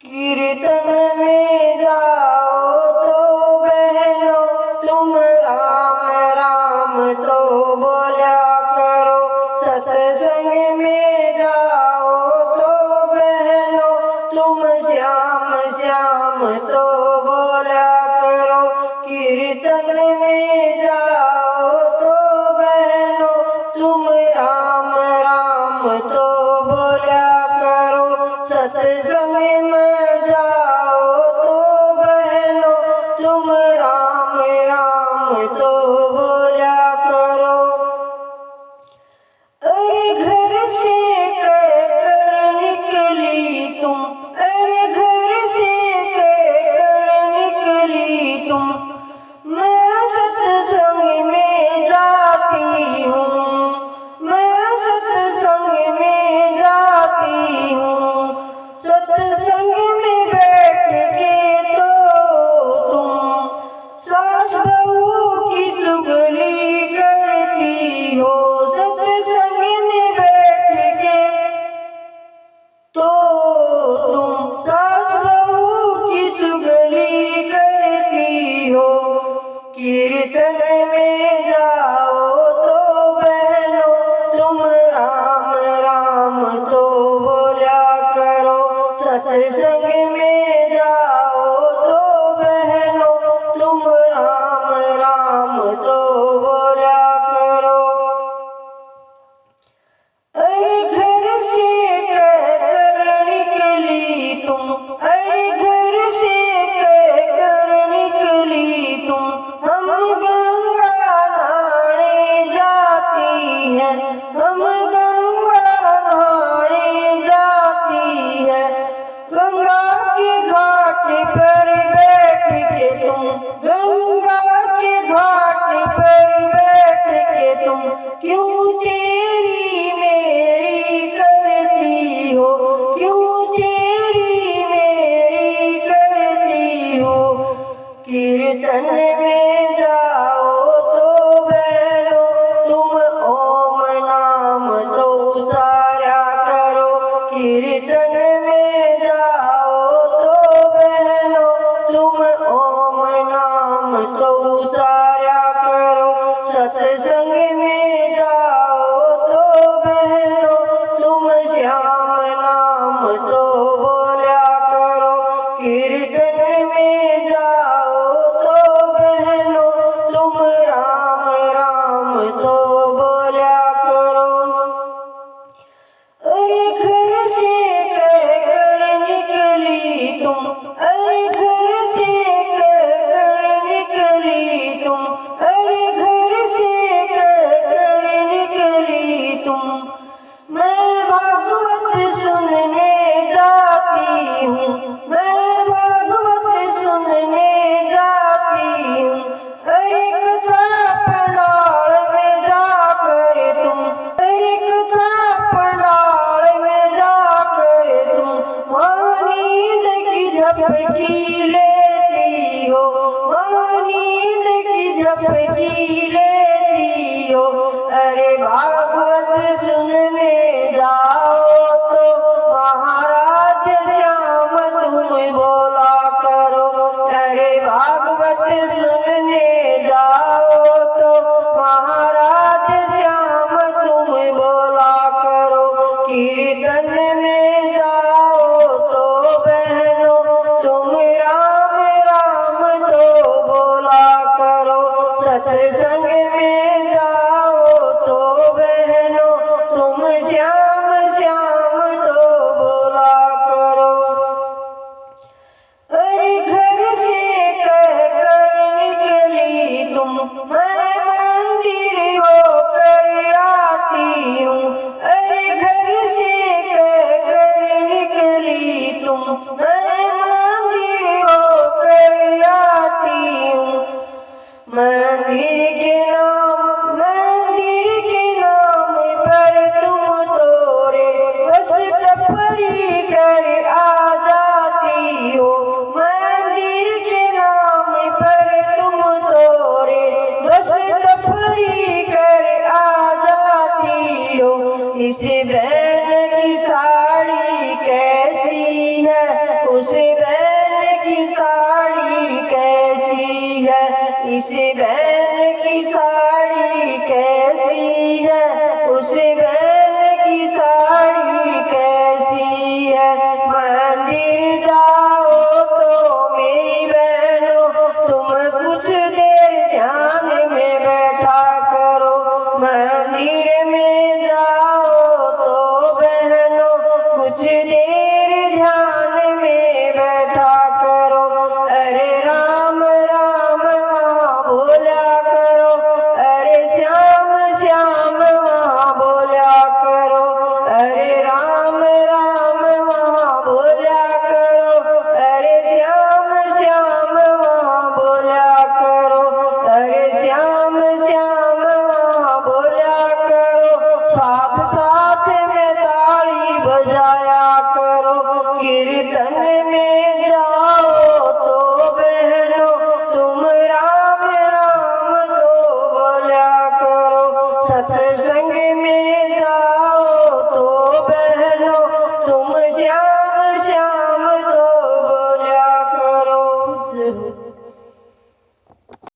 कीर्तन में जाओ तो बहनों तुम राम राम तो बोला करो। सत्संग में जाओ तो बहनों तुम श्याम श्याम तो बोला करो। कीर्तन में जाओ तो बहनों तुम राम राम तो बोला करो। सत्संग में जाओ तो बहनों तुम राम राम तो बोला करो। अरे घर से कहकर निकली तुम, अरे घर से कहकर निकली तुम, मैं सत्संग में जाती हूँ, मैं सत्संग में जाती हूँ। सत्संग में बैठ के तो तुम सास बहू की चुगली करती हो। सत्संग में बैठ के तो तुम सास बहू की चुगली करती हो। कीर्तन में जाओ तो बहनों तुम राम राम तो बोला करो। सत्संग में जाओ तो बहनों तुम राम राम तो बोला करो। अरे घर से कहकर निकली तुम, अरे घर से कहकर निकली तुम, हम गंगा नहाने जाती हैं, हम गंगा नहाने जाती हैं। गंगा के घाट पर बैठ के तुम, गंगा के घाट पर बैठ के तुम क्यों तेरी मेरी करती हो, क्यों तेरी मेरी करती हो। कीर्तन में जाओ तो बहनों तुम ओम नाम तो उचारा करो। कीर्तन में जाओ तो बहनों तुम ओम नाम तो उचारा करो। सत्संग में जाओ तो बहनों तुम श्याम नाम तो बोला करो। कीर्तन में जाओ तो बहनों तुम राम राम तो बोला करो। अरे घर से कहकर निकली तुम, अरे घर से कहकर निकली तुम, अरे घर से कहकर निकली तुम, मैं भागवत सुनने जाती हूँ, मैं भागवत सुनने जाती हूँ। अरे कथा पंडाल में जाकर तुम, अरे कथा पंडाल में जाकर तुम वहाँ नींद की झपकी लेती हो, वहाँ नींद की झपकी लेती हो। अरे भागवत सुनने जाओ तो महाराज श्याम तुम बोला करो। अरे भागवत सुनने जाओ तो महाराज श्याम तुम बोला करो। कीर्तन में जाओ तो बहनों तुम राम राम तो बोला करो। सत्संग में जाओ तो बहनों तुम श्याम श्याम तो बोला करो। अरे घर से कहकर निकली तुम, मैं मंदिर होकर आती हूँ। अरे घर से कहकर निकली तुम, मैं मंदिर होकर आती हूँ। मंदिर के नाम पर तुम तोरे बस तपरी कर आ जाती हो। मंदिर के नाम पर तुम तोरे बस तपरी कर आ जाती हो। इस बहन की साड़ी कैसी है कीर्तन